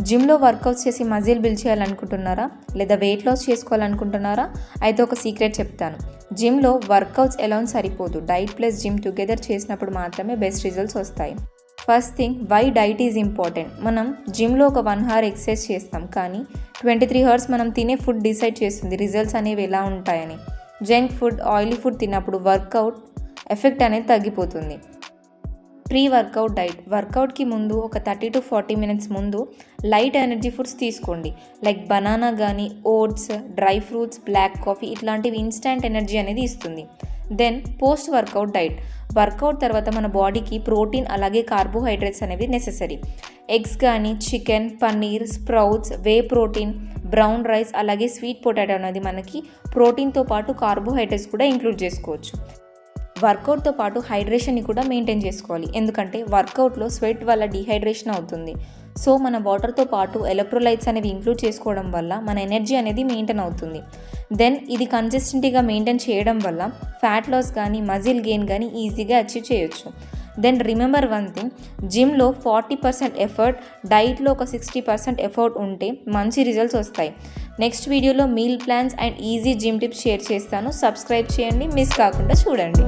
జిమ్లో వర్కౌట్స్ చేసి muscle build చేయాలనుకుంటున్నారా లేదా వెయిట్ లాస్ చేసుకోవాలనుకుంటున్నారా? అయితే ఒక సీక్రెట్ చెప్తాను. జిమ్లో వర్కౌట్స్ ఎలాన్ సరిపోదు. డైట్ ప్లస్ జిమ్ టుగెదర్ చేసినప్పుడు మాత్రమే బెస్ట్ రిజల్ట్స్ వస్తాయి. First thing, why diet is important. మనం జిమ్లో ఒక 1 hour ఎక్సర్సైజ్ చేస్తాం, కానీ 23 hours మనం తినే ఫుడ్ డిసైడ్ చేస్తుంది రిజల్ట్స్ అనేవి ఎలా ఉంటాయని. జంక్ ఫుడ్, ఆయిలీ ఫుడ్ తిన్నప్పుడు వర్కౌట్ ఎఫెక్ట్ అనేది తగ్గిపోతుంది. Pre workout diet. వర్కౌట్కి ముందు ఒక 30 to 40 minutes ముందు లైట్ ఎనర్జీ ఫుడ్స్ తీసుకోండి. లైక్ బనానా కానీ, oats, dry fruits, black coffee ఇట్లాంటివి ఇన్స్టంట్ ఎనర్జీ అనేది ఇస్తుంది. Then post workout diet. Workout తర్వాత మన బాడీకి ప్రోటీన్ అలాగే కార్బోహైడ్రేట్స్ అనేవి నెసెసరీ. ఎగ్స్ కానీ, chicken, paneer, sprouts, whey protein, brown rice అలాగే స్వీట్ పొటాటో అనేది మనకి ప్రోటీన్తో పాటు కార్బోహైడ్రేట్స్ కూడా ఇంక్లూడ్ చేసుకోవచ్చు. వర్కౌట్తో పాటు హైడ్రేషన్ని కూడా మెయింటైన్ చేసుకోవాలి, ఎందుకంటే వర్కౌట్లో స్వెట్ వల్ల డీహైడ్రేషన్ అవుతుంది. సో మన వాటర్తో పాటు ఎలక్ట్రోలైట్స్ అనేవి ఇంక్లూడ్ చేసుకోవడం వల్ల మన ఎనర్జీ అనేది మెయింటైన్ అవుతుంది. దెన్ ఇది కన్సిస్టెంట్గా మెయింటైన్ చేయడం వల్ల ఫ్యాట్ లాస్ కానీ, మజిల్ గెయిన్ కానీ ఈజీగా అచీవ్ చేయొచ్చు. దెన్ రిమెంబర్ వన్ థింగ్, జిమ్లో 40% ఎఫర్ట్, డైట్లో ఒక 60% ఎఫర్ట్ ఉంటే మంచి రిజల్ట్స్ వస్తాయి. నెక్స్ట్ వీడియోలో meal plans and easy gym tips share చేస్తాను. సబ్స్క్రైబ్ చేయండి, మిస్ కాకుండా చూడండి.